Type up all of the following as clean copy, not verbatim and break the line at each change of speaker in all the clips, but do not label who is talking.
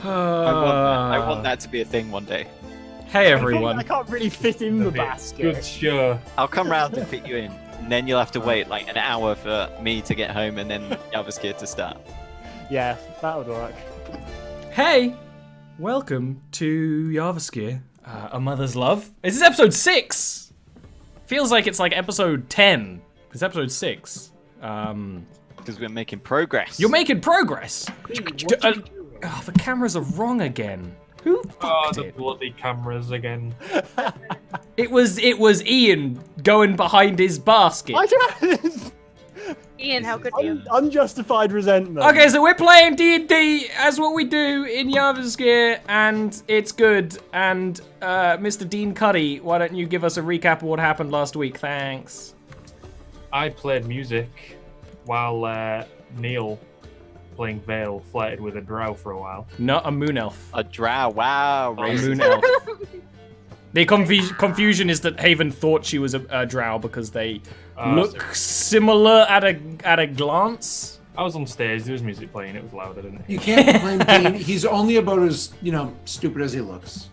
I want that to be a thing one day.
Hey everyone.
I can't really fit in the basket.
Good, sure.
I'll come round and fit you in, and then you'll have to wait like an hour for me to get home and then Jarviskjir to start.
Yeah, that would work.
Hey, welcome to Jarviskjir, A Mother's Love. This is episode 6. Feels like it's like episode 10. It's episode 6.
Because we're making progress.
You're making progress. The cameras are wrong again. Who fucked
the
it?
bloody cameras again.
It was Ian going behind his basket.
Ian, how could you?
Unjustified resentment.
Okay, so we're playing DnD as what we do in Jarviskjir, and it's good. And Mr. Dean Cuddy, why don't you give us a recap of what happened last week? Thanks.
I played music while Neil, playing Vale, flirted with a drow for a while.
Not a moon elf.
A drow, wow.
A moon elf. The confusion is that Haven thought she was a drow because they look similar at a glance.
I was on stage, there was music playing, it was louder, didn't it?
You can't blame Dean. He's only about as, stupid as he looks.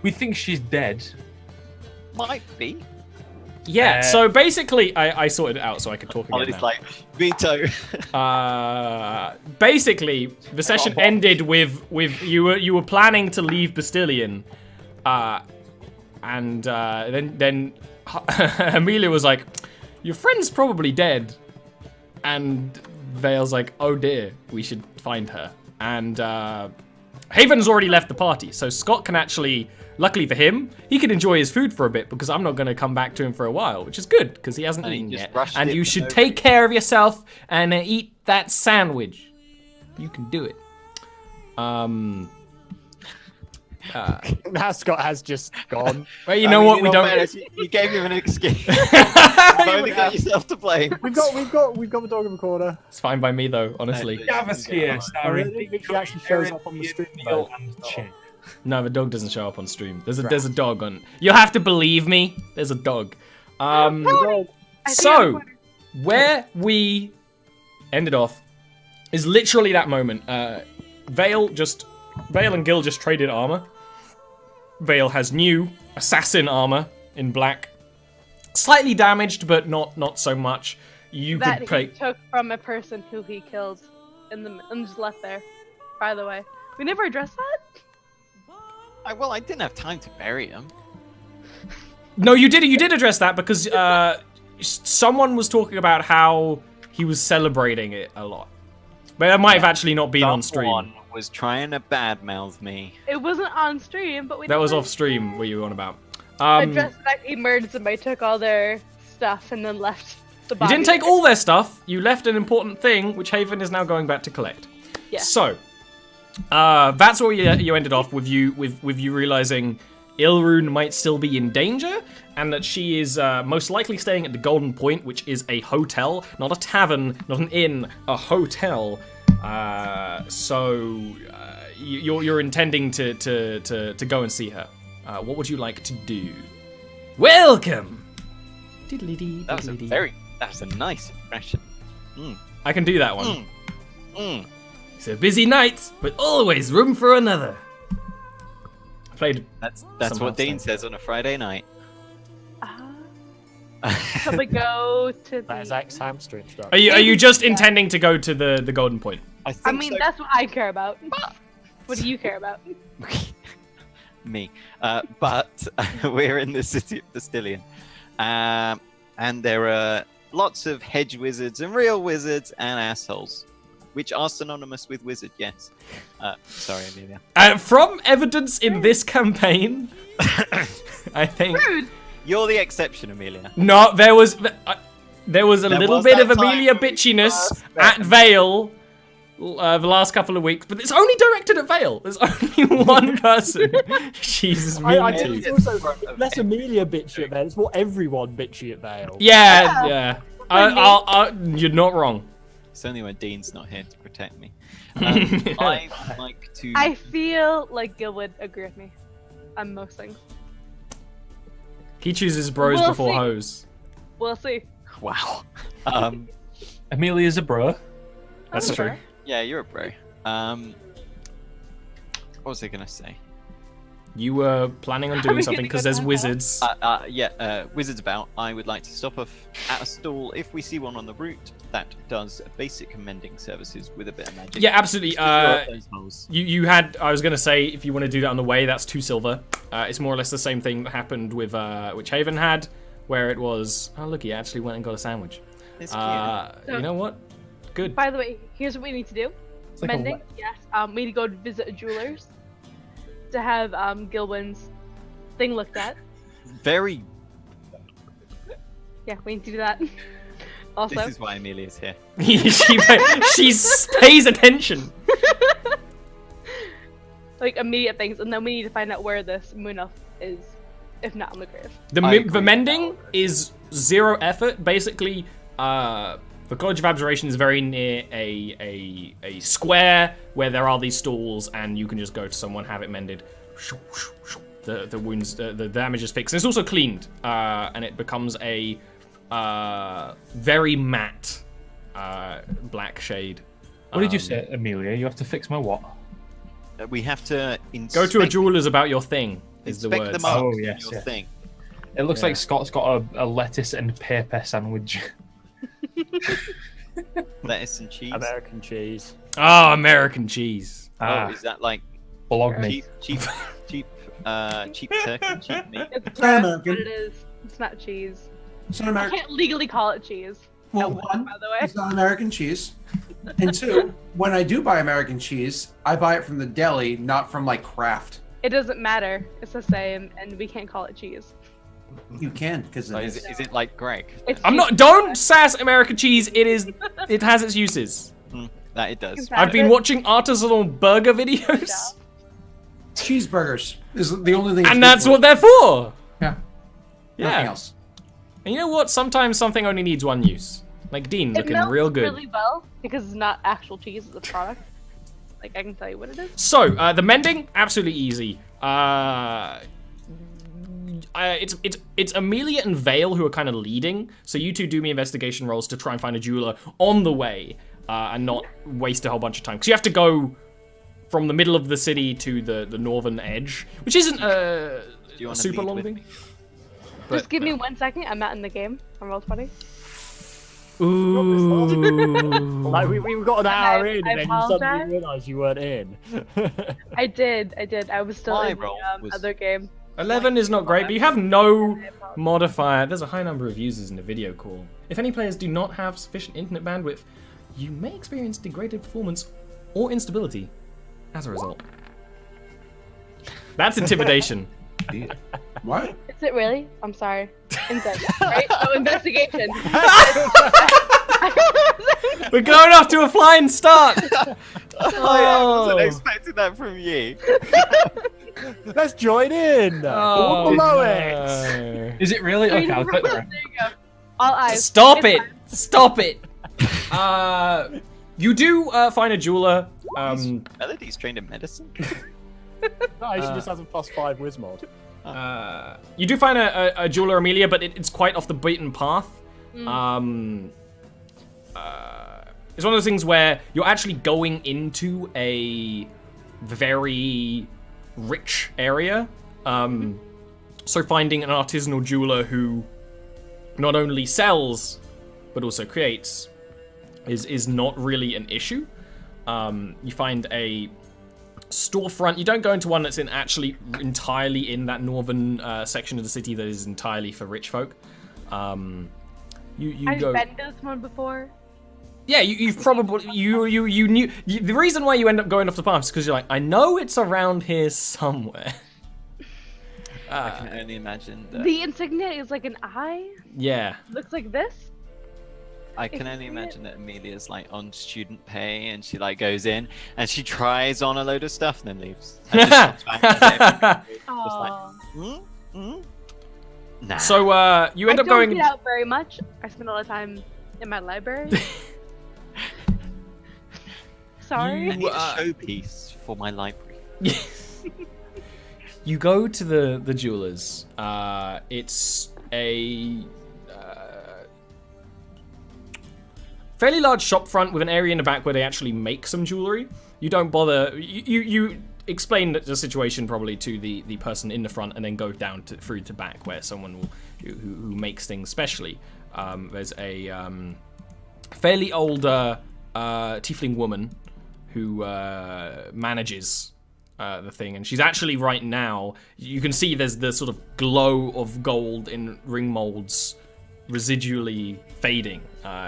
We think she's dead.
Might be.
Yeah, so basically, I sorted it out so I could talk again
It's
now.
like, veto.
Basically, the session ended with you were planning to leave Bastillion, and then Amelia was like, "Your friend's probably dead," and Vale's like, "Oh dear, we should find her." And Haven's already left the party, so Scott can actually. Luckily for him, he can enjoy his food for a bit because I'm not going to come back to him for a while, which is good because he hasn't eaten yet. And you should take care of and eat that sandwich. You can do it.
Now Scott has just gone.
Well, you know what? We don't.
You gave him an excuse. You've only got yourself to blame.
We've got the dog in the corner.
It's fine by me though, honestly.
Jarviskjir, starring
He actually shows up on the stream.
Neil and Chin.
No, the dog doesn't show up on stream. There's a dog on. You have to believe me. There's a dog. So where we ended off is literally that moment. Vale and Gil just traded armor. Vale has new assassin armor in black, slightly damaged, but not so much. You
that
could pay.
he took from a person who he killed and just left there. By the way, we never addressed that.
Well, I didn't have time to bury him.
No, you did. You did address that because someone was talking about how he was celebrating it a lot, but that might have actually not been on stream.
Someone was trying to badmouth me.
It wasn't on stream, but we.
That was off stream. What you were on about?
Addressed that he murdered somebody, took all their stuff, and then left the
You
body.
didn't take all their stuff. You left an important thing, which Haven is now going back to collect.
Yeah.
So. That's where you ended off with you realizing Ilrune might still be in danger, and that she is most likely staying at the Golden Point, which is a hotel, not a tavern, not an inn, a hotel. So you're intending to go and see her. What would you like to do? Welcome.
That's a nice impression.
I can do that one. It's a busy night, but always room for another. I played.
That's what Dean says on a Friday night.
Shall we go to
That is
the...
hamster instruction.
Are you just intending to go to the Golden Point?
I mean, that's what I care about. What do you care about?
Me. But we're in the city of Bastillion. And there are lots of hedge wizards and real wizards and assholes. Which are synonymous with wizard, yes. Sorry, Amelia.
From evidence in this campaign, I think...
Rude.
You're the exception, Amelia.
No, there was a little
was
bit
that
of
time
Amelia
when we
bitchiness
first
at
met.
Vale the last couple of weeks, but it's only directed at Vale. There's only one person she's mean
I think
to.
it's also less Amelia bitchy at Vale. It's more everyone bitchy at Vale.
Yeah. You're not wrong.
It's only when Dean's not here to protect me. I like to...
I feel like Gil would agree with me on most things.
He chooses bros
We'll
before
see.
hoes.
We'll see.
Wow.
Amelia's a bro.
That's
I'm
true.
sure.
Yeah, you're a bro. What was I gonna say?
You were planning on doing
we
something
gonna
because
go
there's
down
wizards.
Wizards about. I would like to stop off at a stall if we see one on the route that does basic mending services with a bit of magic.
Yeah, absolutely.
Just to fill up those holes.
You had. I was gonna say if you want to do that on the way, that's 2 silver. It's more or less the same thing that happened with which Haven had, where it was. Oh look, he actually went and got a sandwich.
It's cute.
You know what? Good.
By the way, here's what we need to do.
like a
Mending, yes. We need to go visit a jeweler's to have Gilwin's thing looked at.
Very.
Yeah, we need to do that. Also,
This is why Amelia's here.
she pays attention.
like immediate things, and then we need to find out where this moon elf is, if not on the grave.
The mending is 0 effort. Basically, the College of Abjuration is very near a square where there are these stalls, and you can just go to someone, have it mended. The wounds, the damage is fixed. And it's also cleaned, and it becomes a very matte black shade.
What did you say, Amelia? You have to fix my what?
We have to
Go to a jeweler's about your thing. Is the
inspect
words.
the marks
Oh,
on
yes,
your
yeah.
thing.
It looks
Yeah.
like Scott's got a lettuce and paper sandwich.
Lettuce and cheese.
American cheese.
Oh, American cheese.
Oh, is that like
Blog me.
cheap turkey, cheap meat?
It's
not
not
American.
what it is. It's not cheese.
It's not
I
American.
can't legally call it cheese.
Well,
By
one,
the way.
it's not American cheese. And 2, when I do buy American cheese, I buy it from the deli, not from like Kraft.
It doesn't matter. It's the same, and we can't call it cheese.
You can because
Oh, is it like Greg?
It's
I'm
cheese.
not. Don't sass American cheese. It is. It has its uses.
That it does.
Have
I've been
it.
watching artisanal burger videos,
cheeseburgers is the only thing.
and that's what they're for.
Yeah. Nothing
Yeah.
else.
And you know what? Sometimes something only needs one use. Like Dean,
It
looking
melts
real good.
really well because it's not actual cheese; it's a product. Like I can tell you what it is.
So the mending, absolutely easy. It's Amelia and Vale who are kind of leading. So you two do me investigation rolls to try and find a jeweler on the way, and not waste a whole bunch of time. Because you have to go from the middle of the city to the northern edge, which isn't
Do you
a
wanna
super
lead
long
with
thing.
me?
Just give me 1 second. I'm not in the game. I'm Roll20.
Ooh.
Like we got an hour
I
in, and then you
apologize.
suddenly realised you weren't in.
I did. I was still
My
in
roll
the
was-
other game.
11 is not great, but you have no modifier. There's a high number of users in the video call. If any players do not have sufficient internet bandwidth, you may experience degraded performance or instability as a result. That's intimidation.
What?
Is it really? I'm sorry. Insight, right? No, investigation.
We're going off to a flying start.
I wasn't expecting that from you.
Let's join in.
Oh,
All below
no.
Is it really? Okay, I'll click
There
that.
you go. All eyes.
Stop
It's
it! Stop it! You do find a jeweler.
Melody's trained in medicine.
No, she just has a +5 whiz mod.
You do find a jeweler, Amelia, but it's quite off the beaten path. It's one of those things where you're actually going into a very rich area. So finding an artisanal jeweler who not only sells but also creates is not really an issue. You find a storefront. You don't go into one that's entirely in that northern section of the city that is entirely for rich folk. You
I've
go.
been to this one before.
Yeah, you've probably you knew the reason why you end up going off the path is because you're like, I know it's around here somewhere.
I can only imagine that.
The insignia is like an eye.
Yeah.
Looks like this.
I can
It's
only
weird.
imagine that Amelia's like on student pay and she like goes in and she tries on a load of stuff and then leaves. And just comes back and
Aww.
nah.
So you end
I
up
don't
going.
get out very much. I spend a lot of time in my library. Sorry.
I need a
uh,
showpiece for my library.
You go to the jewelers. It's a fairly large shop front with an area in the back where they actually make some jewelry. You don't bother. You explain the situation probably to the person in the front, and then go down through to back where someone who makes things specially. There's a fairly older tiefling woman who manages the thing, and she's actually right now. You can see there's the sort of glow of gold in ring molds residually fading.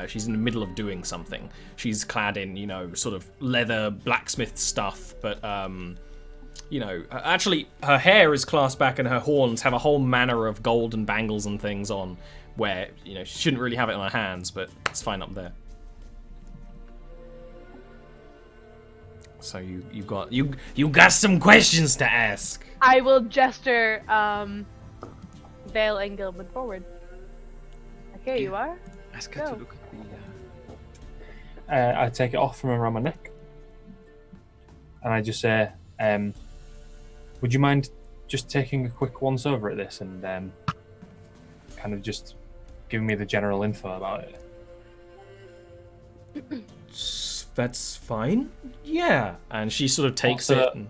She's in the middle of doing something. She's clad in, sort of leather blacksmith stuff, but actually her hair is clasped back and her horns have a whole manner of gold and bangles and things on, where she shouldn't really have it on her hands, but it's fine up there. So you got some questions to ask.
I will gesture Vale and Gilman forward. Okay, you are.
Ask her
Go.
to look at the.
I take it off from around my neck, and I just say, "Would you mind just taking a quick once over at this and kind of just giving me the general info about it?"
That's fine. Yeah. And she sort of takes
Also,
it. And...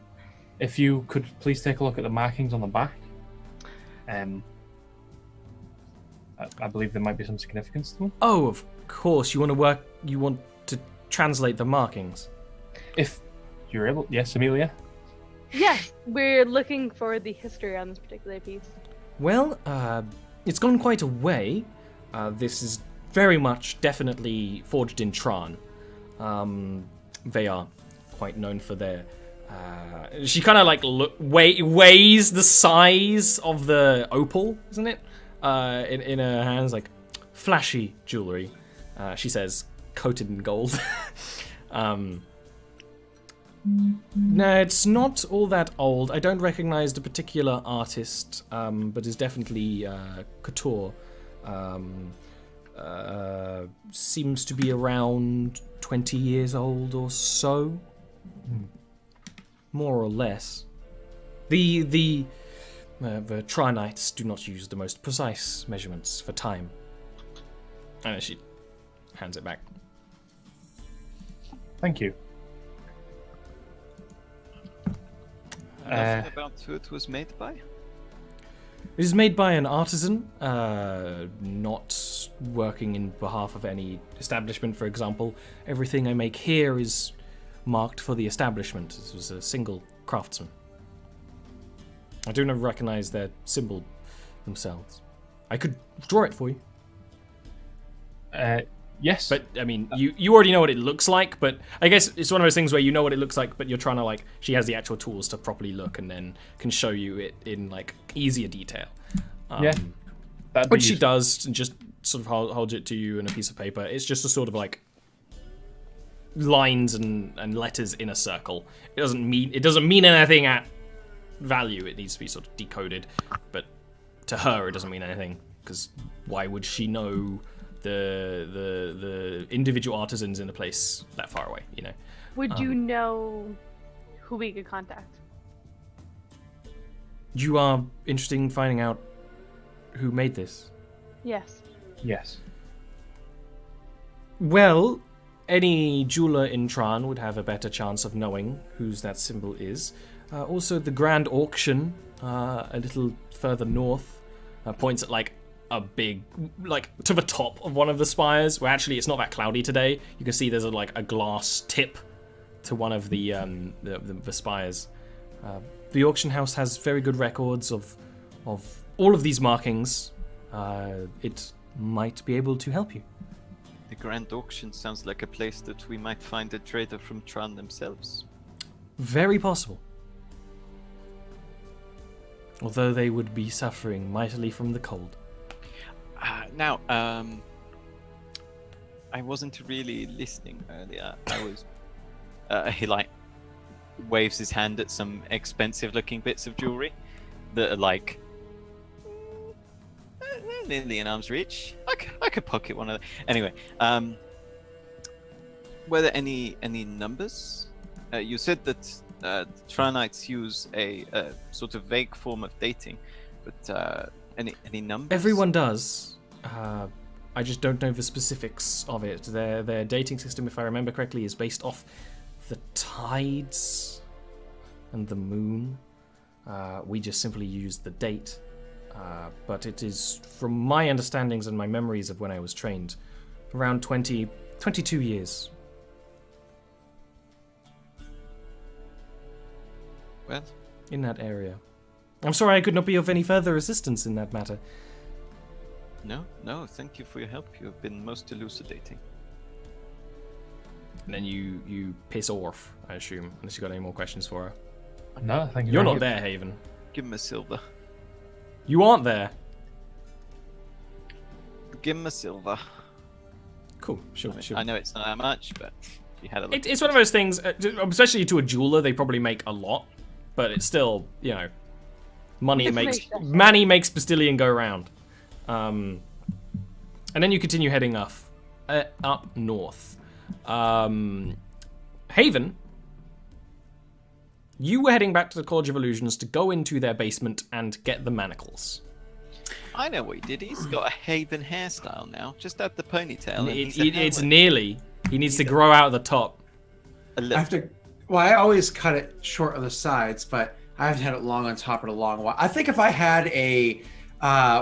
If you could please take a look at the markings on the back. I believe there might be some significance to them.
Oh, of course. You want to translate the markings.
If you're able. Yes, Amelia?
Yes, we're looking for the history on this particular piece.
Well, it's gone quite a way. This is very much definitely forged in Tron. They are quite known for their... she kind of like weighs the size of the opal, isn't it? In her hands, like flashy jewelry. She says, coated in gold. No, it's not all that old. I don't recognize the particular artist, but is definitely couture. Seems to be around 20 years old or so, more or less. The Trinites do not use the most precise measurements for time. And then she hands it back.
Thank you.
Nothing about who it was made by?
It is made by an artisan, not working in behalf of any establishment, for example. Everything I make here is marked for the establishment. This was a single craftsman. I do not recognize their symbol themselves. I could draw it for you.
Yes.
But, I mean, you already know what it looks like, but I guess it's one of those things where you know what it looks like, but you're trying to, like, she has the actual tools to properly look and then can show you it in, like, easier detail.
Yeah.
Which she does, and just sort of holds it to you in a piece of paper. It's just a sort of, like, lines and letters in a circle. It doesn't mean anything at value. It needs to be sort of decoded, but to her it doesn't mean anything, because why would she know the individual artisans in the place that far away, you know?
Would you know who we could contact?
You are interested in finding out who made this?
Yes.
Yes.
Well, any jeweler in Tran would have a better chance of knowing whose that symbol is. Also, the Grand Auction, a little further north, points at, like, a big, like, to the top of one of the spires, where actually it's not that cloudy today. You can see there's a glass tip to one of the spires. The auction house has very good records of all of these markings. It might be able to help you.
The Grand Auction sounds like a place that we might find a trader from Tran themselves.
Very possible. Although they would be suffering mightily from the cold.
Now, I wasn't really listening earlier. I was. He like waves his hand at some expensive-looking bits of jewelry that are like nearly in arm's reach. I could pocket one of them. Anyway, were there any numbers? You said that Tranites use a sort of vague form of dating, but any numbers?
Everyone does. I just don't know the specifics of it. Their dating system, if I remember correctly, is based off the tides and the moon. We just simply use the date. But it is, from my understandings and my memories of when I was trained, around 22 years.
Well,
In that area. I'm sorry I could not be of any further assistance in that matter.
no, thank you for your help. You have been most elucidating.
And then you piss off, I assume, unless you got any more questions for her.
No, thank you.
You're
very
not
much.
there, Haven.
Give him a silver.
You aren't there.
Give him a silver.
Cool, sure.
I know it's not that much, but if you had a look.
It's one of those things, especially to a jeweler, they probably make a lot, but it's still, money makes Bastillion go round. And then you continue heading up north. Haven, you were heading back to the College of Illusions to go into their basement and get the manacles.
I know what he did. He's got a Haven hairstyle now. Just add the ponytail. And
It's nearly. He needs to grow out the top.
a
I
little.
have to. Well, I always cut it short on the sides, but I haven't had it long on top in a long while. I think if I had a,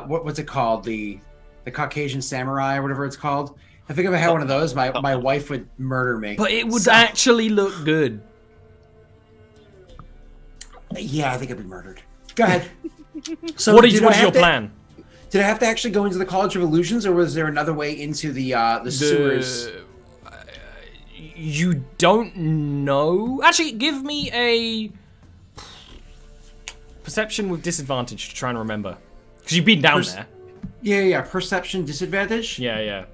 what's it called, the Caucasian samurai or whatever it's called. I think if I had one of those, my wife would murder me.
But it would actually look good.
Yeah, I think I'd be murdered. Go ahead. So
What is
did I
your
have to-
plan?
Did I have to actually go into the College of Illusions, or was there another way into the sewers?
You don't know. Actually, give me a perception with disadvantage to try and remember, because you've been down there.
Yeah. Perception disadvantage.
Yeah.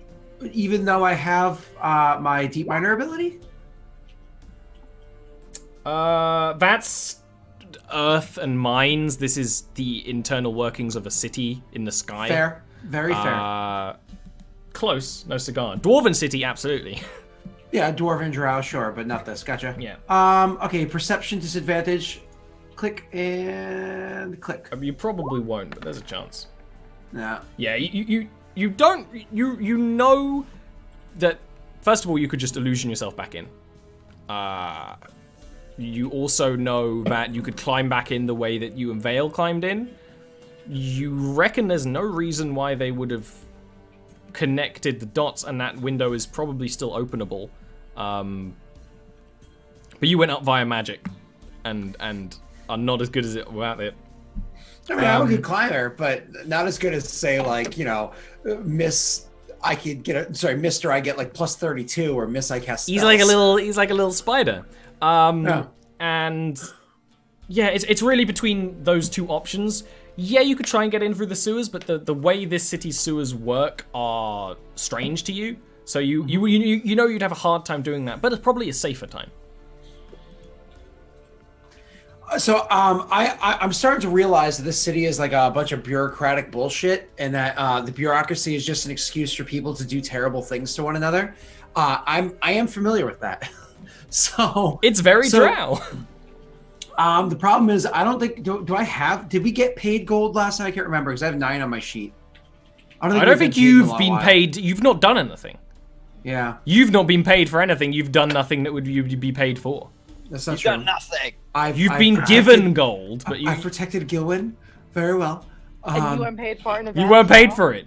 Even though I have my deep minor ability.
That's earth and mines. This is the internal workings of a city in the sky.
Fair. Very fair.
Close. No cigar. Dwarven city, absolutely.
Yeah, Dwarven Drow, sure, but not this. Gotcha.
Yeah.
Okay, perception disadvantage. Click and click.
You probably won't, but there's a chance.
No.
Yeah, you don't you know that first of all you could just illusion yourself back in. You also know that you could climb back in the way that you and Vale climbed in. You reckon there's no reason why they would have connected the dots, and that window is probably still openable. But you went up via magic, and are not as good as it without it.
I mean, I'm a good climber, but not as good as say like Miss. I could get Mister. I get like plus 32, or Miss. I cast. Spells.
He's like a little spider. And yeah, it's really between those two options. Yeah, you could try and get in through the sewers, but the way this city's sewers work are strange to you. So you know you'd have a hard time doing that, but it's probably a safer time.
So I'm starting to realize that this city is like a bunch of bureaucratic bullshit, and that the bureaucracy is just an excuse for people to do terrible things to one another. I am familiar with that. So
It's very drow.
The problem is I don't think did we get paid gold last night? I can't remember because I have 9 on my sheet. I don't think
you've been paid. You've not done anything.
Yeah,
You've not been paid for anything. You've done nothing that would you be paid for.
that's not
You've
true.
done nothing.
You've been given gold, but
I protected Gilwyn very well.
And you weren't paid for it in
you weren't paid for it.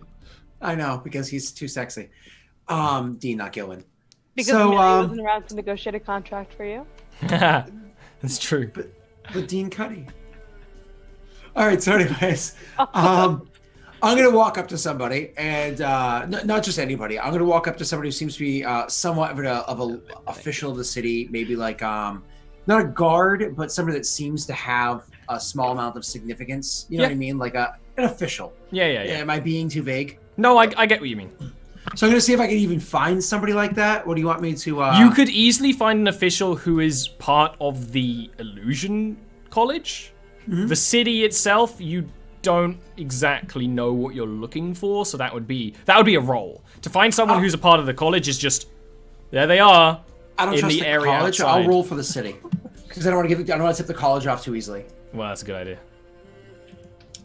I know, because he's too sexy. Dean, not Gilwyn.
Because
So,
Amelia wasn't around to negotiate a contract for you.
That's true.
But Dean Cuddy. All right. So, anyways, I'm gonna walk up to somebody, and not just anybody. I'm gonna walk up to somebody who seems to be somewhat of a official of the city, maybe like not a guard, but somebody that seems to have a small amount of significance. You know what I mean? Like an official.
Yeah.
Am I being too vague?
No, I get what you mean.
So I'm gonna see if I can even find somebody like that. What do you want me to?
You could easily find an official who is part of the Illusion College.
Mm-hmm.
The city itself, you don't exactly know what you're looking for, so that would be a role. To find someone who's a part of the college is just there they are.
I don't
in
trust
the
the
area
college.
outside.
I'll roll for the city because I don't want to tip the college off too easily.
Well, that's a good idea.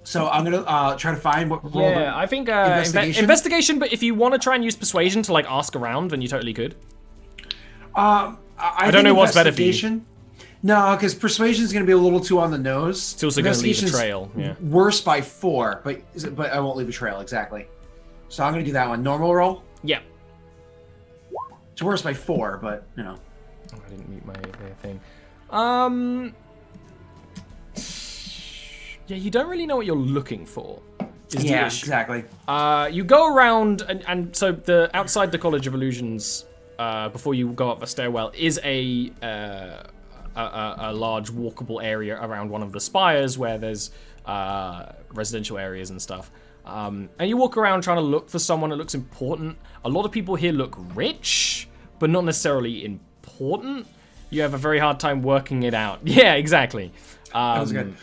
So I'm gonna try to find what.
Yeah, I think investigation. But if you want to try and use persuasion to like ask around, then you totally could.
I
don't know what's better for you.
investigation- No, because persuasion is going to be a little too on the nose.
It's also going to leave a
Investigation's
trail. Yeah.
Worse by 4, but I won't leave a trail exactly. So I'm going to do that one. Normal roll.
Yeah.
It's worse by 4, but you know.
Oh, I didn't mute my thing. Yeah, you don't really know what you're looking for. Is the
Yeah,
issue.
exactly.
You go around, and so the outside the College of Illusions, before you go up the stairwell, is a large walkable area around one of the spires where there's residential areas and stuff. And you walk around trying to look for someone that looks important. A lot of people here look rich, but not necessarily important. You have a very hard time working it out. Yeah, exactly.
That was good.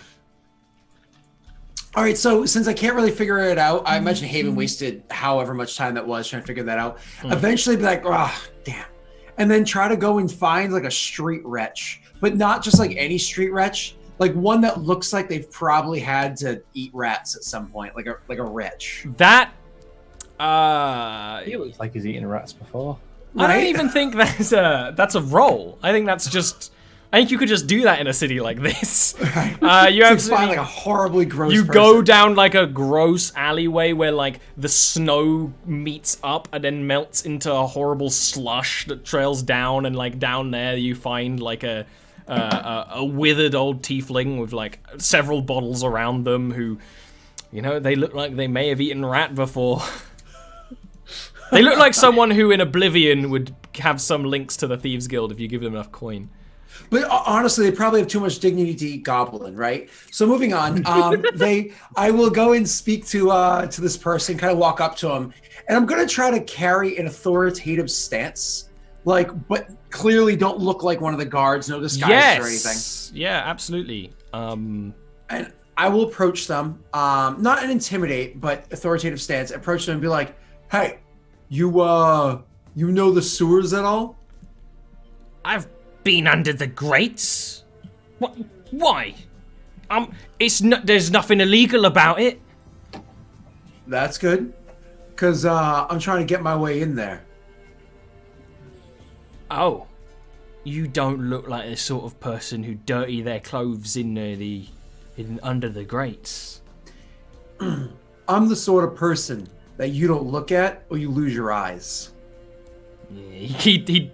All right, so since I can't really figure it out, I imagine Haven wasted however much time that was trying to figure that out. Eventually be like, oh, damn. And then try to go and find like a street wretch, but not just like any street wretch, like one that looks like they've probably had to eat rats at some point, like a wretch.
That,
He looks like he's eaten rats before.
I don't
Right?
even think that's a role. I think that's just. I think you could just do that in a city like this.
Right.
You
So
absolutely.
find like a horribly gross
You
person.
go down like a gross alleyway where like the snow meets up and then melts into a horrible slush that trails down, and like down there you find like a withered old tiefling with like several bottles around them who, you know, they look like they may have eaten rat before. They look like someone who in Oblivion would have some links to the Thieves Guild if you give them enough coin.
But honestly, they probably have too much dignity to eat goblin, right? So moving on, I will go and speak to this person, kind of walk up to him, and I'm gonna try to carry an authoritative stance, like, but clearly don't look like one of the guards, no disguise or anything.
Yeah, absolutely.
And I will approach them, not an intimidate, but authoritative stance. Approach them and be like, "Hey, you know the sewers at all?"
I've been under the grates. What? Why? There's nothing illegal about it.
That's good, because I'm trying to get my way in there.
Oh, you don't look like the sort of person who dirty their clothes in under the grates.
I'm the sort of person that you don't look at or you lose your eyes.
Yeah, he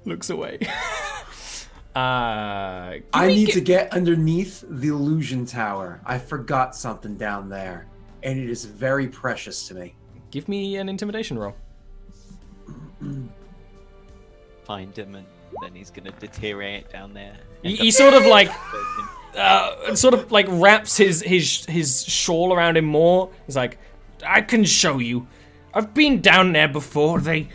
looks away.
I need to get underneath the illusion tower. I forgot something down there, and it is very precious to me.
Give me an intimidation roll.
Find him, and then he's gonna deteriorate down there.
He sort of like wraps his shawl around him more. He's like, I can show you. I've been down there before. They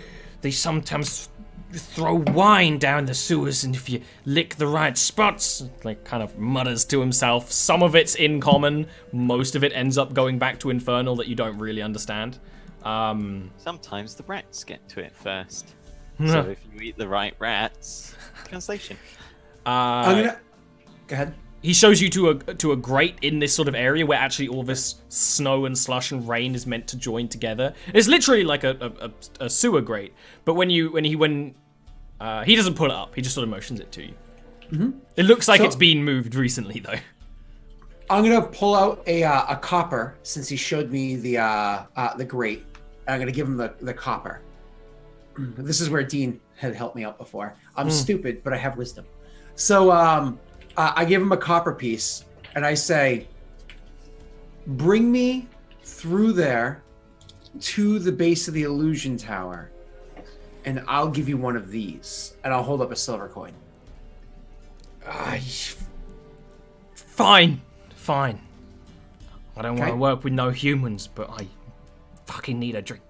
sometimes throw wine down the sewers, and if you lick the right spots, like kind of mutters to himself. Some of it's in common. Most of it ends up going back to infernal that you don't really understand.
Sometimes the rats get to it first. So if you eat the right rats, translation.
I'm gonna go ahead.
He shows you to a grate in this sort of area where actually all this snow and slush and rain is meant to join together. It's literally like a sewer grate, but when he doesn't pull it up, he just sort of motions it to you.
Mm-hmm.
It looks like it's been moved recently, though.
I'm gonna pull out a copper since he showed me the grate. I'm gonna give him the copper. This is where Dean had helped me out before. I'm stupid, but I have wisdom. So I give him a copper piece, and I say, bring me through there to the base of the illusion tower, and I'll give you one of these. And I'll hold up a silver coin.
Fine. I don't want
Okay.
to work with no humans, but I fucking need a drink.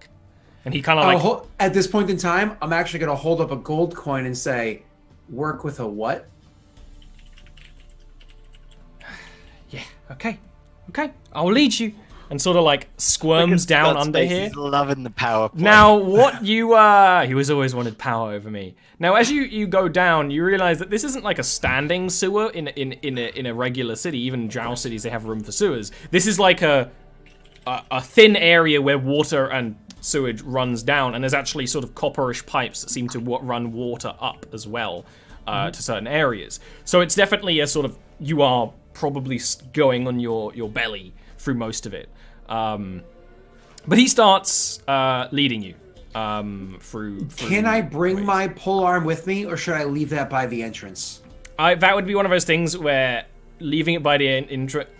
And he kind of like...
At this point in time, I'm actually going to hold up a gold coin and say, work with a what?
Yeah, okay. I'll lead you. and sort of like squirms down under here.
He's loving the power play.
Now, what you he was always wanted power over me. Now, as you go down, you realize that this isn't like a standing sewer in a regular city. Even in drow cities, they have room for sewers. This is like a thin area where water and sewage runs down, and there's actually sort of copperish pipes that seem to run water up as well to certain areas. So it's definitely a sort of, you are probably going on your belly through most of it. But he starts leading you through.
Can I bring my pole arm with me, or should I leave that by the entrance?
That would be one of those things where leaving it by the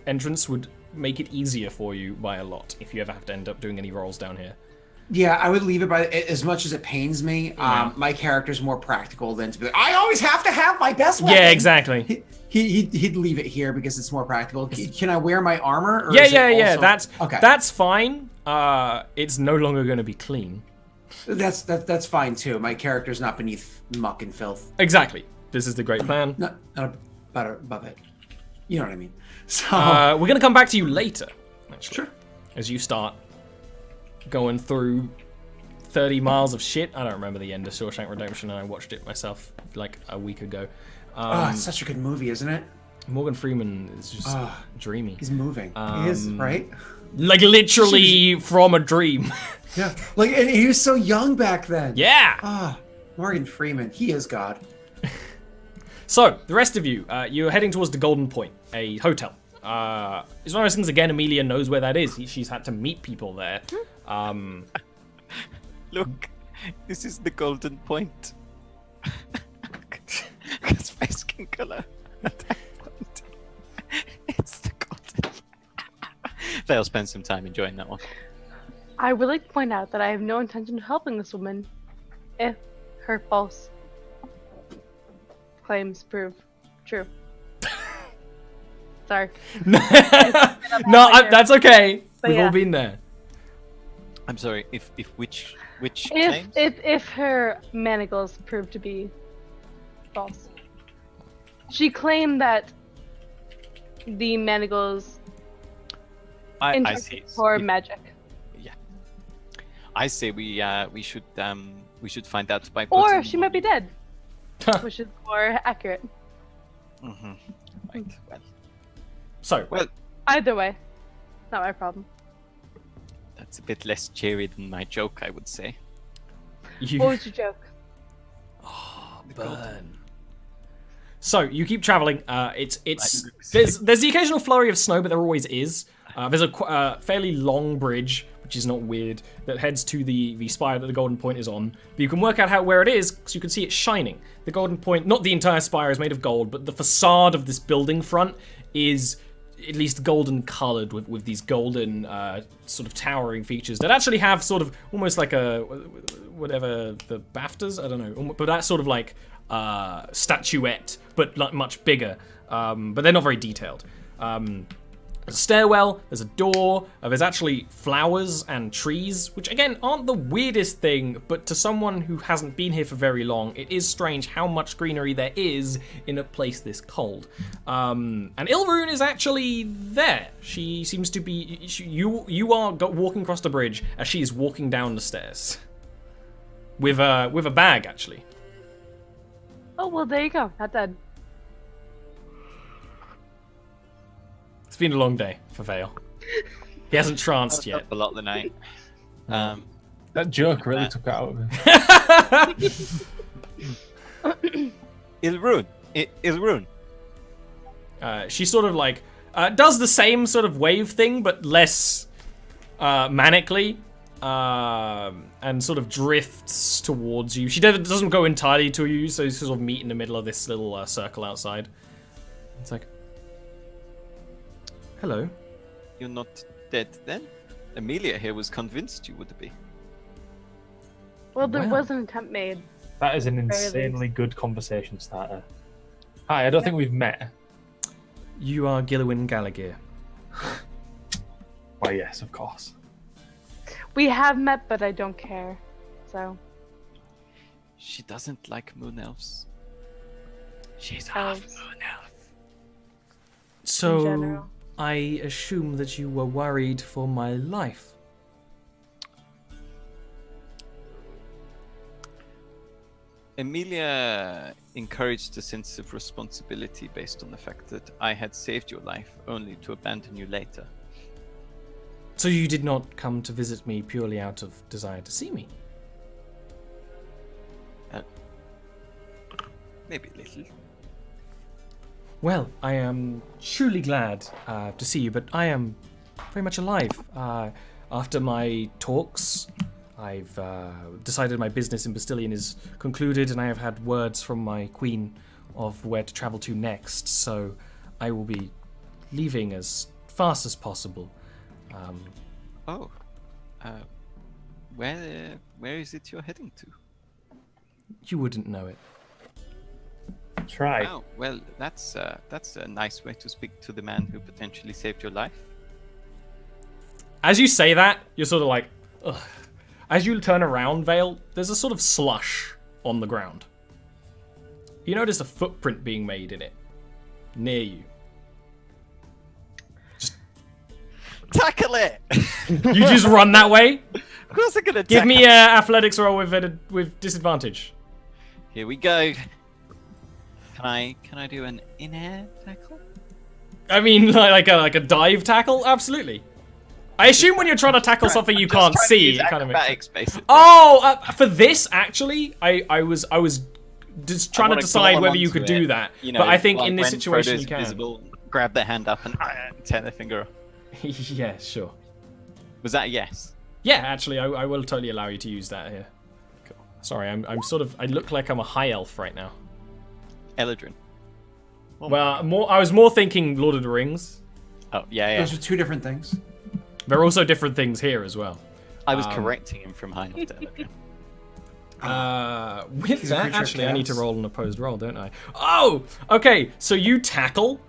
entrance would make it easier for you by a lot if you ever have to end up doing any rolls down here.
Yeah, I would leave it by, as much as it pains me. My character's more practical than to be like, I always have to have my best weapon.
Yeah, exactly.
He'd leave it here because it's more practical. Can I wear my armor? Or
Yeah.
Also...
That's fine. It's no longer going to be clean.
That's fine too. My character's not beneath muck and filth.
Exactly. This is the great plan.
Not above it. You know what I mean. So
we're going to come back to you later. Actually,
sure.
As you start going through 30 miles of shit. I don't remember the end of Shawshank Redemption, and I watched it myself like a week ago.
It's such a good movie, isn't it?
Morgan Freeman is just dreamy.
He's moving. He is, right?
Like literally from a dream.
Yeah. Like, and he was so young back then.
Yeah.
Morgan Freeman. He is God.
So, the rest of you, you're heading towards the Golden Point, a hotel. It's one of those things, again, Amelia knows where that is. She's had to meet people there.
Look, this is the Golden Point. Because face skin color at that point. It's the Golden. They'll spend some time enjoying that one.
I would like to point out that I have no intention of helping this woman if her false claims prove true. Sorry.
That's okay.
But
We've
yeah.
all been there.
I'm sorry. If which
If
claims?
if her manacles prove to be false, she claimed that the manacles
I see.
for magic.
Yeah. I say we should find out by.
Or
putting-
she might be dead, which is more accurate.
Mhm. Right. Well.
So,
Either way, not my problem.
That's a bit less cheery than my joke, I would say.
you...
What was your joke?
Burn. So you keep traveling. There's the occasional flurry of snow, but there always is. There's a fairly long bridge, which is not weird, that heads to the spire that the Golden Point is on. But you can work out where it is because you can see it shining. The Golden Point, not the entire spire is made of gold, but the facade of this building front is at least golden coloured with these golden sort of towering features that actually have sort of almost like a whatever the BAFTAs, I don't know, but that sort of like statuette, but like much bigger. But they're not very detailed. There's a stairwell, there's a door, there's actually flowers and trees, which again aren't the weirdest thing, but to someone who hasn't been here for very long, it is strange how much greenery there is in a place this cold. And Ilrune is actually there. She seems to be. You are walking across the bridge as she is walking down the stairs with a bag actually.
Oh well, there you go. Not dead.
It's been a long day for Vale. He hasn't tranced yet.
A lot of the night.
That joke really took it out of him.
Ilrune.
She sort of like does the same sort of wave thing, but less manically, and sort of drifts towards you. She doesn't go entirely to you, so you sort of meet in the middle of this little circle outside. It's like, hello.
You're not dead then? Amelia here was convinced you would be.
Well, there
Wow.
was an attempt made.
That is an
Very
insanely good conversation starter. Hi, I don't think we've met.
You are Gilliwin Gallagher.
Why, yes, of course.
We have met, but I don't care. So.
She doesn't like moon elves. She's half
Elves.
moon elf.
In
So
general.
I assume that you were worried for my life.
Emilia encouraged a sense of responsibility based on the fact that I had saved your life only to abandon you later.
So you did not come to visit me purely out of desire to see me?
Maybe a little.
Well, I am truly glad to see you, but I am very much alive. After my talks, I've decided my business in Bastillion is concluded, and I have had words from my queen of where to travel to next, so I will be leaving as fast as possible.
Where is it you're heading to?
You wouldn't know it.
Try.
Oh, well, that's a nice way to speak to the man who potentially saved your life.
As you say that, you're sort of like, ugh. As you turn around, Vale, there's a sort of slush on the ground. You notice a footprint being made in it, near you.
Tackle it!
You just run that way?
Of course I'm gonna
Give
tackle
me an athletics roll with disadvantage.
Here we go. Can I do an in-air tackle?
I mean, like a dive tackle? Absolutely. I assume when you're trying to tackle something you can't see, it kind of makes sense.
Basically.
Oh, for this actually, I was just trying to
wanna
decide
glom
whether you
onto
could
it,
do that.
you know,
But I think
like
in this
when
situation
Frodo's
you can.
invisible, grab their hand up and tear their finger off.
Yeah, sure.
Was that a yes?
Yeah, actually, I will totally allow you to use that here. Cool. Sorry, I'm sort of. I look like I'm a high elf right now.
Eladrin.
Well, I was more thinking Lord of the Rings.
Oh, yeah.
Those are two different things.
There are also different things here as well.
I was correcting him from high elf to Eladrin.
With
He's a
that,
creature of
actually, I need to
chaos.
roll an opposed roll, don't I? Oh, okay. So you tackle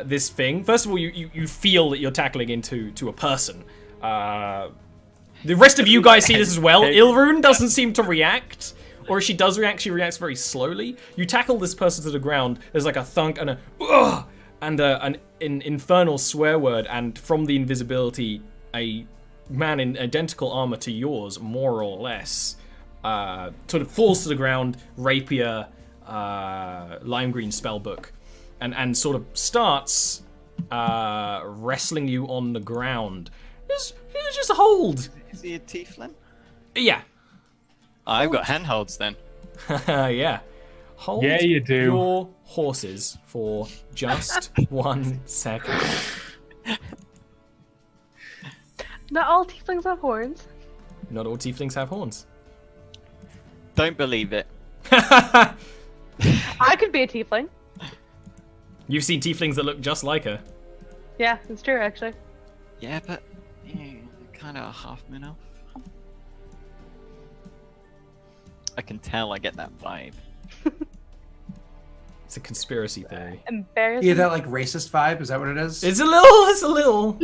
this thing. First of all, you feel that you're tackling into a person. The rest of you guys see this as well. Ilrune doesn't seem to react, or if she does react, she reacts very slowly. You tackle this person to the ground. There's like a thunk and a ugh, and an infernal swear word, and from the invisibility, a man in identical armor to yours, more or less, sort of falls to the ground, rapier, lime green spellbook, and sort of starts wrestling you on the ground. Here's just a hold.
Is he a tiefling?
Yeah.
I've got handholds then.
Yeah. Hold
Yeah, you do.
your horses for just 1 second.
Not all tieflings have horns.
Not all tieflings have horns.
Don't believe it.
I could be a tiefling.
You've seen tieflings that look just like her.
Yeah, it's true actually.
Yeah, but kind of a half min elf. I can tell I get that vibe.
It's a conspiracy theory.
Embarrassing.
Yeah, that like racist vibe. Is that what it is?
It's a little.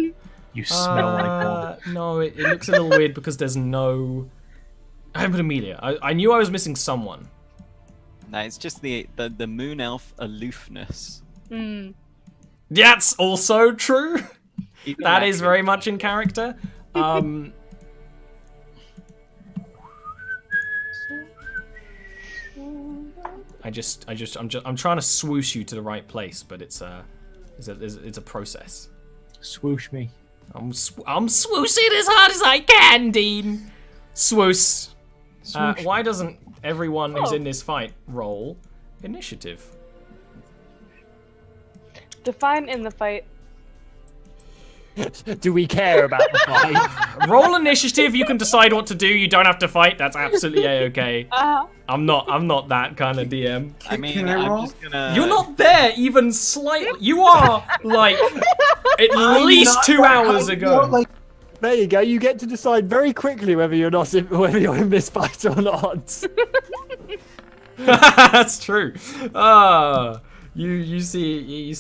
You smell like blood.
No, it looks a little weird because there's no. But Amelia, I knew I was missing someone.
No, it's just the moon elf aloofness.
Mm.
That's also true.
Even
That is
actually-
very much in character. I'm trying to swoosh you to the right place, but it's a process.
Swoosh me.
I'm swooshing as hard as I can, Dean. Swoosh.
Swoosh.
Why doesn't everyone who's in this fight roll initiative?
Define in the fight.
Do we care about the fight?
Roll initiative. You can decide what to do. You don't have to fight. That's absolutely a-okay. I'm not that kind of DM.
I mean,
Can I
I'm
roll?
just gonna.
You're not there even slightly. You are like at least 2 hours ago.
There you go. You get to decide very quickly whether you're in this fight or not.
That's true. You see.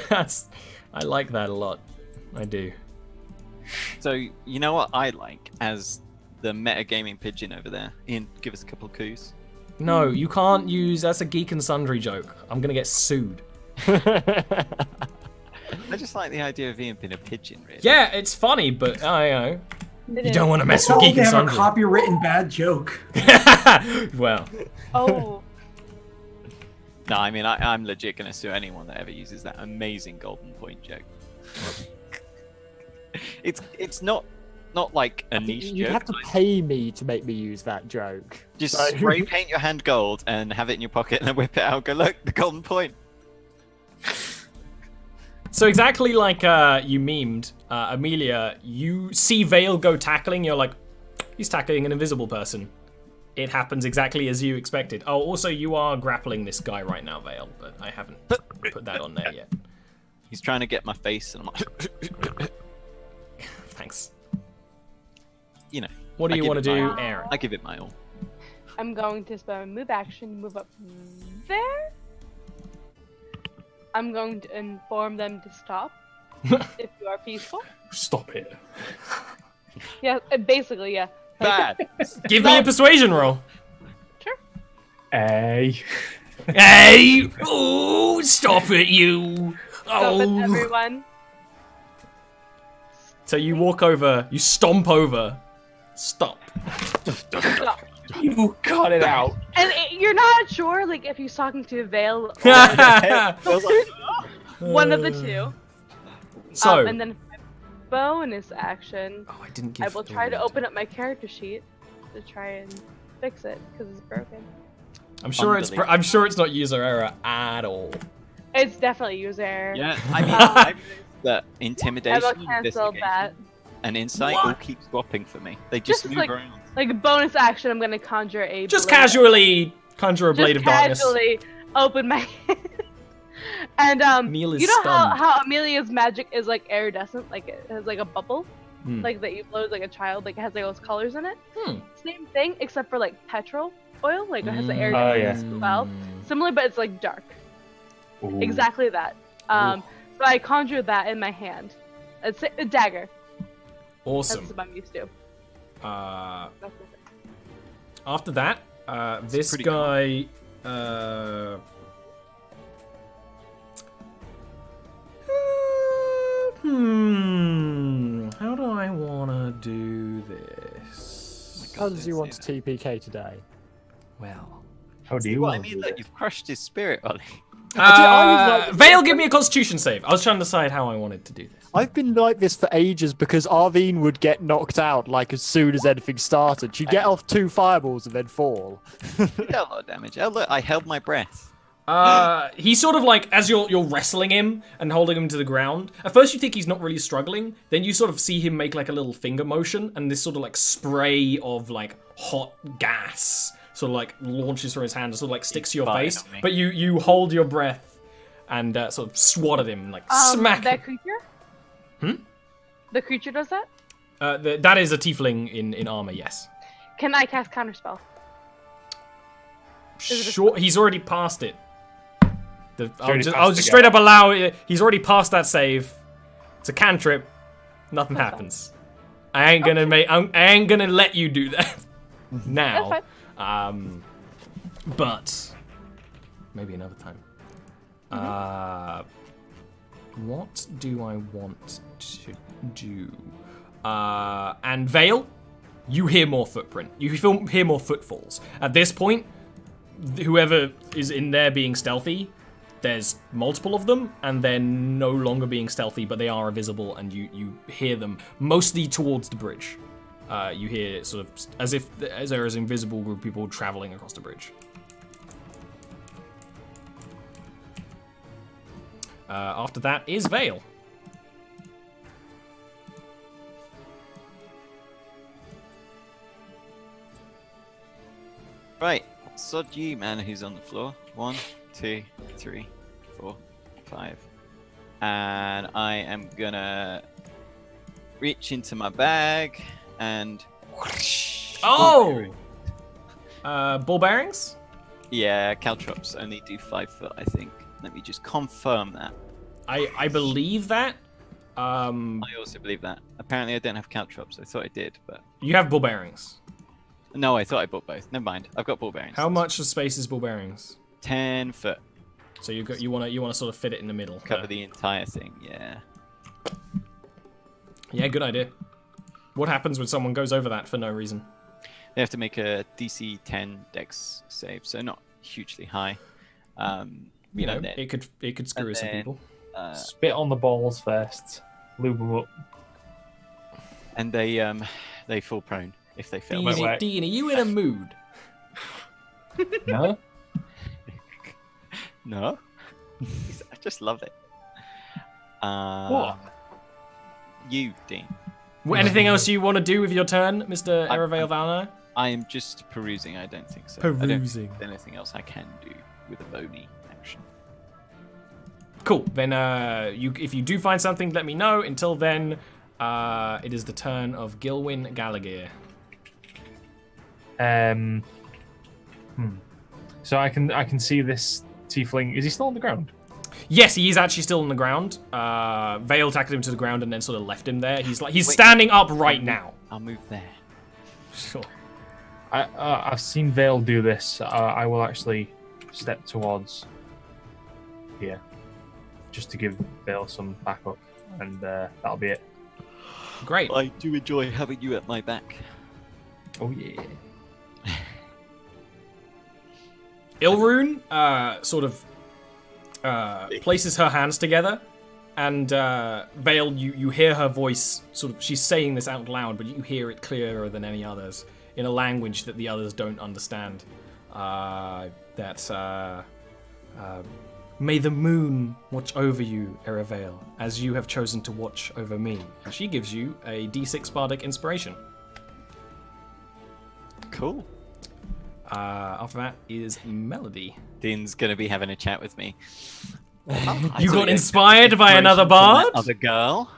That's. I like that a lot. I do.
So you know what I like as the metagaming pigeon over there. Ian, give us a couple of coups.
No, you can't use. That's a Geek and Sundry joke. I'm gonna get sued.
I just like the idea of Ian being a pigeon, really.
Yeah, it's funny, but you
It
don't
is.
want to mess
Oh,
with Geek
they
and
have a
Sundry.
copywritten bad joke.
Well,
Oh,
No, I mean, I'm legit going to sue anyone that ever uses that amazing golden point joke. It's not like a niche
You'd
joke.
have to
like,
pay me to make me use that joke.
just
So-
spray paint your hand gold and have it in your pocket and then whip it out. Go, look, the golden point.
so exactly like you memed, Amelia, you see Vale go tackling, you're like, he's tackling an invisible person. It happens exactly as you expected. Oh, also, you are grappling this guy right now, Vale, but I haven't put that on there yet.
He's trying to get my face, and I'm like,
Thanks.
you know,
What do
I
you
give
want to
it
do,
my-
Aaron?
I give it my all.
I'm going to spend a move action, move up there. I'm going to inform them to stop if you are peaceful.
Stop it.
Yeah, basically, yeah.
Bad.
Give me a persuasion roll.
Sure.
Hey.
Hey! Oh, stop it, you!
Stop it,
Oh!
everyone.
So you walk over, you stomp over. Stop.
Stop.
You cut it out.
And you're not sure, like, if he's talking to Vale or one of the two.
So,
And then for my bonus action,
oh, I didn't
I
give.
will try to open up my character sheet to try and fix it because it's broken.
I'm sure it's.
Unbelievable.
I'm sure it's not user error at all.
It's definitely user error.
Yeah, I mean, I that
I
intimidation,
will cancel
investigation,
that.
and insight all keep swapping for me. They just
Just
move
like-
around.
Like bonus action, I'm gonna conjure a
Just
blade.
casually conjure a blade
Just
of darkness.
casually open my and
Neil is
you know
stunned.
how Amelia's magic is like iridescent, like it has like a bubble,
Hmm.
like that you blow like a child, like it has like those colors in it.
Hmm.
Same thing, except for like petrol oil, like it has the
Mm.
iridescence
Oh,
as well. Similar, but it's like dark.
Ooh.
Exactly that. So I conjure that in my hand. It's a dagger.
Awesome.
That's what I'm used to.
Uh,
That's it.
after that, this
pretty
guy. How do I wanna do this?
How does he want to TPK today?
Well.
How do you
Well, I
want to
mean,
do
look,
this?
you've crushed his spirit, Ollie.
I was like-
Vale, give me a Constitution save. I was trying to decide how I wanted to do this.
I've been like this for ages because Arvine would get knocked out like as soon as anything started. She'd get off 2 fireballs and then fall.
You dealt a lot of damage. Oh, look, I held my breath.
He's sort of like, as you're wrestling him and holding him to the ground, at first you think he's not really struggling, then you sort of see him make like a little finger motion, and this sort of like spray of like hot gas sort of like launches from his hand and sort of like sticks to your
Spying
face,
on me.
but you hold your breath and sort of swat at him, like smack
That
him.
creature?
Hmm?
The creature does that?
That is a tiefling in armor, yes.
Can I cast counterspell? Is it a
Sure, he's already passed it. I'll
already
just
passed it,
straight up allow it. He's already passed that save. It's a cantrip. Nothing
That's
happens. I ain't gonna I ain't gonna let you do that now.
That's
But maybe another time. What do I want to do? And Vale, you hear more footprint. You hear more footfalls. At this point, whoever is in there being stealthy, there's multiple of them, and they're no longer being stealthy, but they are visible, and you hear them mostly towards the bridge. You hear sort of as there is an invisible group of people traveling across the bridge. After that is Vale.
Right, sod you, man, who's on the floor. 1, 2, 3, 4, 5. And I am gonna reach into my bag and.
Oh! Ball bearings?
Yeah, caltrops only do 5 foot, I think. Let me just confirm that.
I believe that.
I also believe that. Apparently, I don't have caltrops. I thought I did, but
You have ball bearings.
no, I thought I bought both. Never mind. I've got ball bearings.
How much of space is ball bearings?
10 foot.
So you want to sort of fit it in the middle.
Cover the entire thing. Yeah.
Yeah, good idea. What happens when someone goes over that for no reason?
They have to make a DC 10 Dex save, so not hugely high.
You know,
and then-
it could screw
and
some
then-
people.
Spit on the balls first. Lube them up.
And they fall prone if they fail.
Wait,
Dean,
wait.
Dean, are you in a mood?
No?
No, I just love it.
What?
You, Dean.
Anything else you want to do with your turn, Mr.
I-
Erevail Valno?
I am just perusing. I don't think so. I don't think
Perusing.
there's anything else I can do with a bony action.
Cool. Then, if you do find something, let me know. Until then, it is the turn of Gilwyn Gallagher.
So I can see this tiefling. Is he still on the ground?
Yes, he is actually still on the ground. Vale tackled him to the ground and then sort of left him there. He's standing up right now.
I'll move there.
Sure.
I've seen Vale do this. I will actually step towards here, just to give Vale some backup, and that'll be it.
Great.
I do enjoy having you at my back.
Oh yeah.
Ilrune sort of places her hands together, and Vale, you hear her voice. Sort of, she's saying this out loud, but you hear it clearer than any others in a language that the others don't understand. May the moon watch over you, Erevail, as you have chosen to watch over me. And she gives you a D6 Bardic Inspiration.
Cool.
After that is Melody.
Dean's gonna be having a chat with me.
You got inspired by another bard?
Other girl.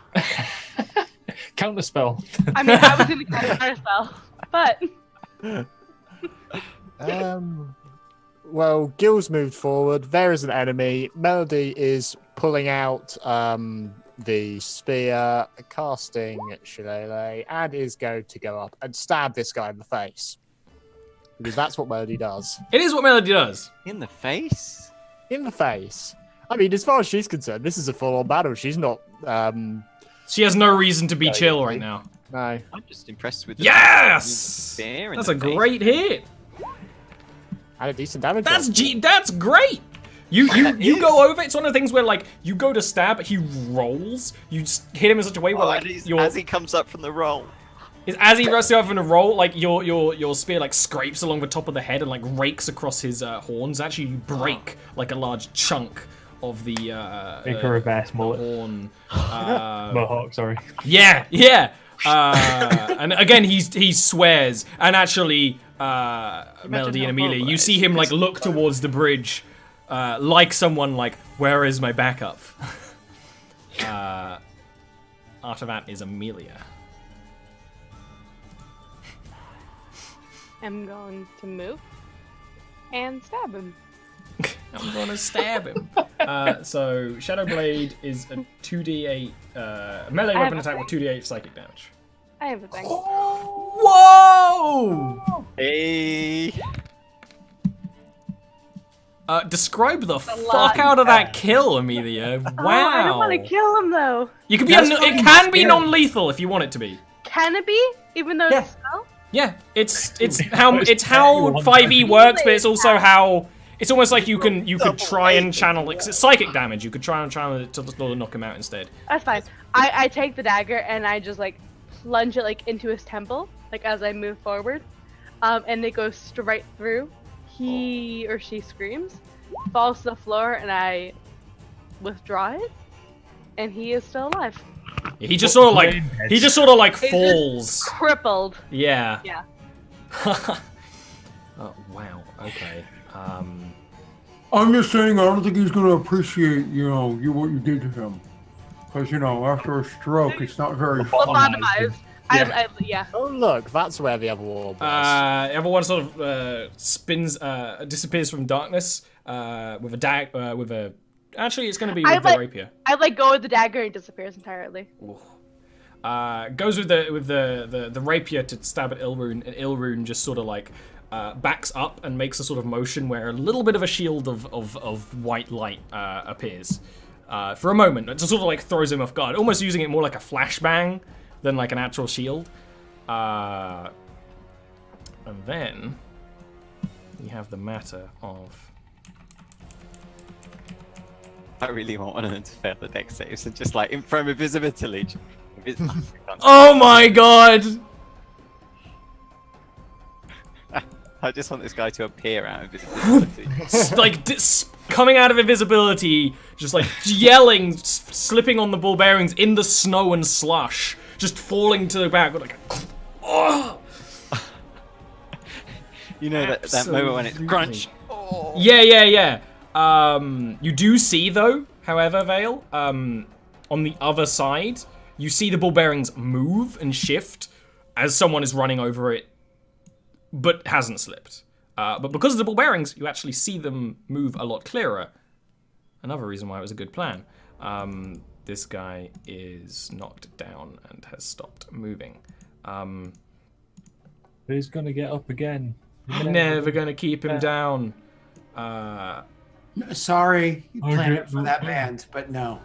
Counter spell.
I mean, I was going to cast a spell, but
Well, Gil's moved forward. There is an enemy. Melody is pulling out the spear, casting Shillelagh, and is going to go up and stab this guy in the face. Because that's what Melody does.
It is what Melody does.
In the face.
In the face. I mean, as far as she's concerned, this is a full-on battle. She's not...
She has no reason to be chill right now.
No.
I'm just impressed with the
Yes!
spear in
That's
the
a
face.
great hit.
And a decent damage.
That's
roll.
That's great. You go over. It's one of the things where like you go to stab, he rolls. You just hit him in such a way where like
as he comes up from the roll.
as he rushes up in a roll, like your spear like scrapes along the top of the head and like rakes across his horns. Actually, you break like a large chunk of the
Make a reverse mullet.
horn.
Mohawk, sorry.
Yeah. And again, he swears, and actually, Melody and Amelia, you see him like look towards the bridge, like someone like, where is my backup? After that is Amelia.
I'm going to move and stab him.
I'm gonna stab him. So Shadow Blade is a 2d8 melee weapon attack with 2d8 psychic damage.
I have a thing.
Whoa!
Hey.
Describe the
lot.
fuck out of that kill, Amelia. Wow.
Oh, I don't want to kill him though.
You can be
That's
it
fucking
can be
scary.
non-lethal if you want it to be.
Can it be? Even though it's a spell?
Yeah, it's how 5e works, but it's also how it's almost like you could try and channel it. 'Cause it's psychic damage. You could try and channel it to knock him out instead.
That's fine. I take the dagger and I just like plunge it like into his temple, like as I move forward, and it goes straight through. He or she screams, falls to the floor, and I withdraw it, and he is still alive.
Yeah, he just sort of like
He's
falls.
Crippled.
Yeah.
Yeah.
Oh wow. Okay.
I'm just saying, I don't think he's going to appreciate, what you did to him. Because, after a stroke, it's not very fun.
Lobotomized. Yeah.
Oh, look, that's where the other war was.
Everyone sort of disappears from darkness with a Actually, it's going to be with the rapier.
I let go of the dagger and it disappears entirely.
Goes with the rapier to stab at Ilrune, and Ilrune just sort of like backs up and makes a sort of motion where a little bit of a shield of white light appears. For a moment, it just sort of like throws him off guard, almost using it more like a flashbang than like an actual shield. And then you have the matter of...
I really want one of them to fail the deck saves and just like from invisibility.
Oh my god!
I just want this guy to appear out of invisibility.
Like coming out of invisibility, just like yelling, slipping on the ball bearings in the snow and slush, just falling to the back with like a... Oh!
You know that moment when it's crunch. Oh.
Yeah. You do see though, however, Vale, on the other side, you see the ball bearings move and shift as someone is running over it, but hasn't slipped. But because of the ball bearings, you actually see them move a lot clearer. Another reason why it was a good plan. This guy is knocked down and has stopped moving.
Who's gonna get up again?
Never gonna keep him down.
Sorry, you planned it for that band, but no.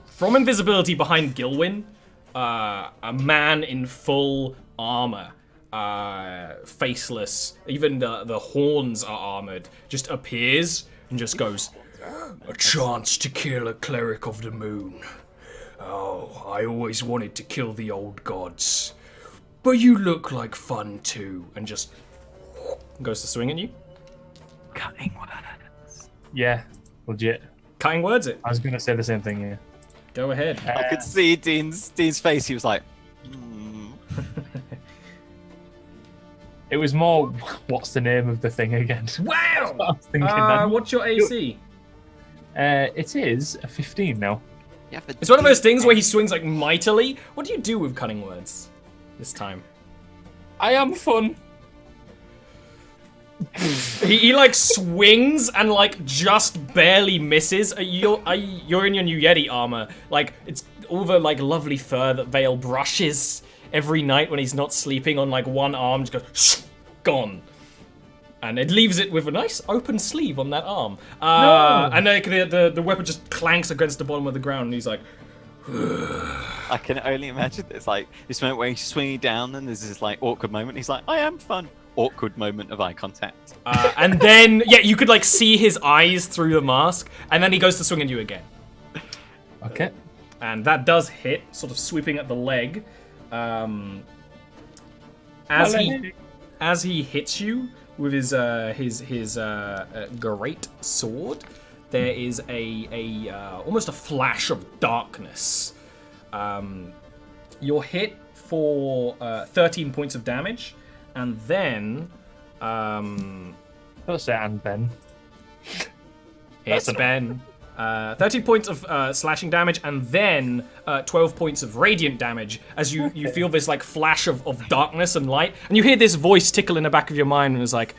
From invisibility behind Gilwyn, a man in full armor, faceless, even the horns are armored, just appears and just goes, "A chance to kill a cleric of the moon. Oh, I always wanted to kill the old gods. But you look like fun too." And just goes to swing at you.
Cutting words.
Yeah, legit.
Cutting words it.
I was gonna say the same thing. Yeah.
Go ahead.
I could see Dean's face. He was like,
It was more, what's the name of the thing again?
Wow!
I was thinking then.
What's your AC?
It is a 15 now.
yeah, but
It's one of those things where he swings like mightily. What do you do with cutting words this time?
I am fun.
He like swings and like just barely misses. You're in your new Yeti armor. Like it's all the like lovely fur that Vale brushes every night when he's not sleeping on like one arm. Just goes gone, and it leaves it with a nice open sleeve on that arm. And like the weapon just clanks against the bottom of the ground, and he's like.
I can only imagine this, like this moment where he's swinging down, and there's this like awkward moment. He's like, "I am fun." Awkward moment of eye contact.
And then you could like see his eyes through the mask, and then he goes to swing at you again.
Okay.
And that does hit, sort of sweeping at the leg. As he hits you with his great sword, there is a almost a flash of darkness. You're hit for 13 points of damage, and then
Don't say and Ben.
it's Ben. 13 points of slashing damage, and then 12 points of radiant damage as you feel this like flash of darkness and light, and you hear this voice tickle in the back of your mind, and it's like,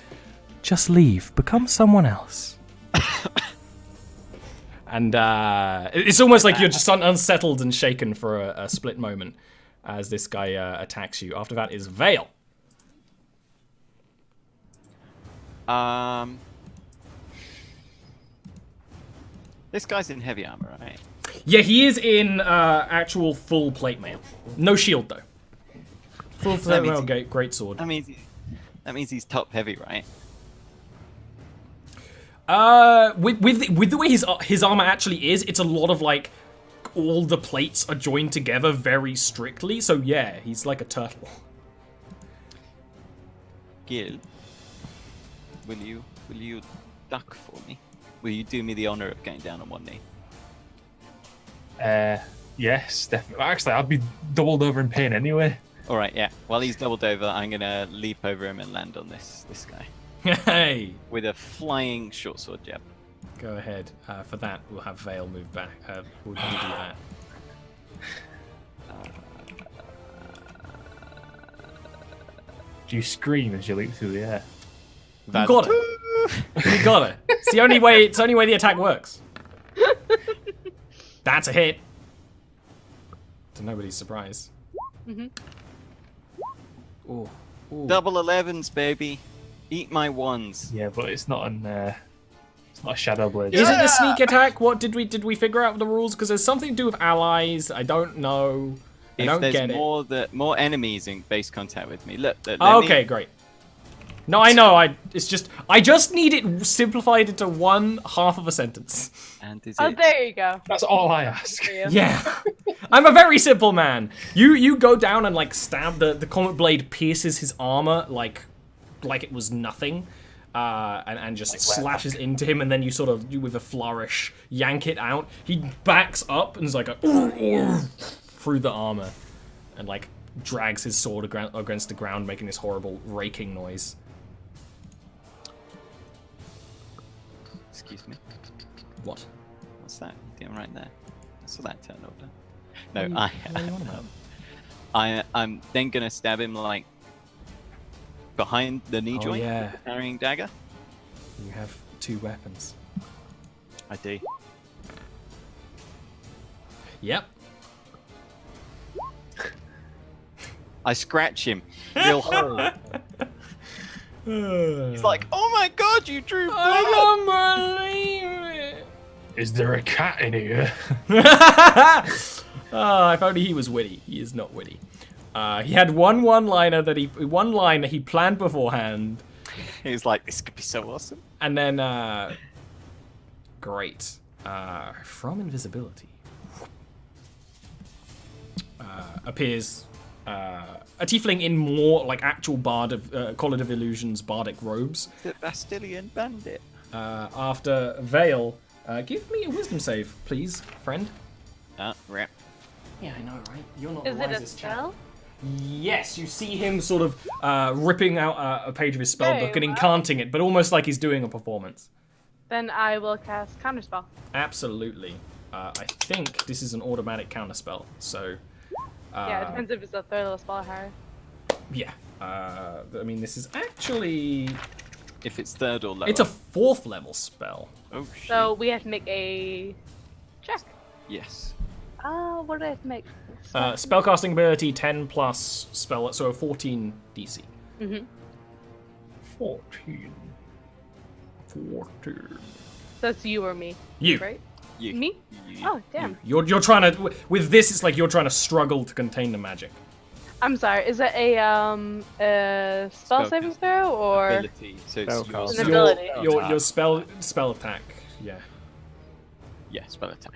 just leave, become someone else. And it's almost like you're just unsettled and shaken for a split moment as this guy attacks you. After that is Vale.
This guy's in heavy armor, right?
Yeah, he is in actual full plate mail. No shield though. Full plate mail, great sword.
That means he's top heavy, right?
With the way his armor actually is, it's a lot of like all the plates are joined together very strictly. So yeah, he's like a turtle.
Gil, will you duck for me? Will you do me the honor of going down on one knee?
Yes, definitely. Actually, I'd be doubled over in pain anyway.
All right, yeah. While he's doubled over, I'm gonna leap over him and land on this guy
Hey,
with a flying short sword jab.
go ahead. For that, we'll have Vale move back. We'll do that.
Do you scream as you leap through the air?
You got it. You got it. It's the only way. It's the only way the attack works. That's a hit. To nobody's surprise.
Mm-hmm.
Ooh. Ooh.
Double 11s, baby. Eat my wands.
Yeah, but it's not a shadow blade.
Is it a sneak attack? What did we figure out the rules? Because there's something to do with allies. I don't know. I don't
If
get
there's
it.
more enemies in base contact with me, look.
Okay, great. No, I know. I just need it simplified into one half of a sentence.
And is
Oh,
it?
there you go.
That's all I ask.
For you.
Yeah, I'm a very simple man. You go down and like stab the comet blade pierces his armor like it was nothing, and just
Like
slashes into him, and then you sort of with a flourish yank it out. He backs up and is like a through the armor, and like drags his sword against the ground, making this horrible raking noise.
Excuse me.
What?
What's that you doing right there? I saw that turn order. No,
What are you on about?
I'm then gonna stab him like behind the knee
Oh,
joint.
yeah.
With the carrying dagger.
You have 2 weapons.
I do.
Yep.
I scratch him real hard. He's like, "Oh my god, you drew blood!"
I don't believe it.
Is there a cat in here?
Oh, if only he was witty. He is not witty. He had one line that he planned beforehand,
He's like, "This could be so awesome."
and then great. From invisibility appears a tiefling in more like actual bard of College of Illusions bardic robes.
The Bastillion bandit.
After Vale, give me a wisdom save, please, friend.
Rip.
Yeah, I know, right? You're not
Is
the
it a
wisest chap.
spell?
Yes, you see him sort of ripping out a page of his spell
Very
book and
well.
incanting it, but almost like he's doing a performance.
Then I will cast Counterspell.
Absolutely. I think this is an automatic counterspell, so...
Yeah, it depends if it's a third level spell or higher.
Yeah. I mean, this is actually...
If it's third or lower.
It's a 4th level spell.
Oh shit.
So we have to make a check.
Yes.
Oh, what do I have to make?
Spellcasting ability 10 plus spell, so a 14 DC.
Mm-hmm.
14.
14.
So it's you or me,
You.
right?
You.
Me?
You.
Oh, damn.
You're trying to... With this, it's like you're trying to struggle to contain the magic.
I'm sorry. Is it a spell saving throw or?
Ability. So it's
Spellcast.
yours.
An ability.
Your spell attack. Yeah.
Yeah, spell attack.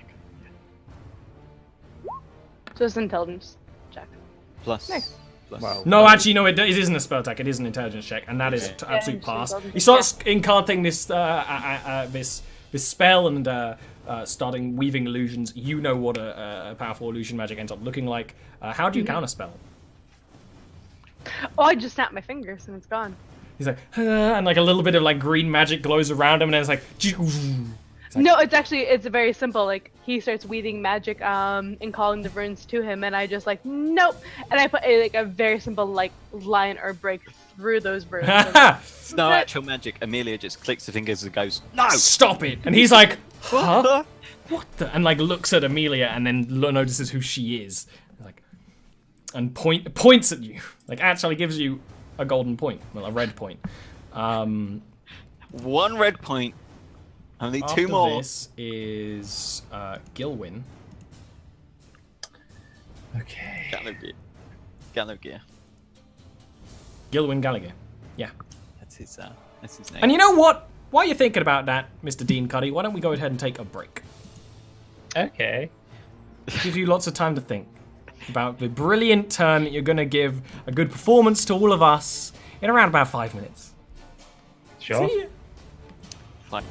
So it's intelligence check.
Plus.
Nice.
Plus.
Well,
No, actually, no. It isn't a spell attack. It is an intelligence check, and that is
Okay.
to absolute
Yeah,
pass.
intelligence,
He starts incanting this this spell and starting weaving illusions. You know what a powerful illusion magic ends up looking like. How do you counterspell?
Oh, I just snapped my fingers and it's gone.
He's like, and like a little bit of like green magic glows around him, and then it's like,
No, it's very simple. Like he starts weaving magic and calling the runes to him, and I just like nope, and I put a very simple like line or break through those runes.
It's no actual magic. Amelia just clicks the fingers and goes, "No,
stop it! And he's like, huh?
What
What the? And like looks at Amelia and then notices who she is, like, and points at you, like actually gives you a golden point, well, a red point.
One red point. Only
After
two more."
this is Gilwyn.
Okay.
Gallagher.
Gilwyn Gallagher. Yeah.
That's his name.
And you know what? While you're thinking about that, Mr. Dean Cuddy, why don't we go ahead and take a break?
Okay.
Give you lots of time to think about the brilliant turn that you're going to give a good performance to all of us in around about 5 minutes.
Sure.
See ya.
Fine.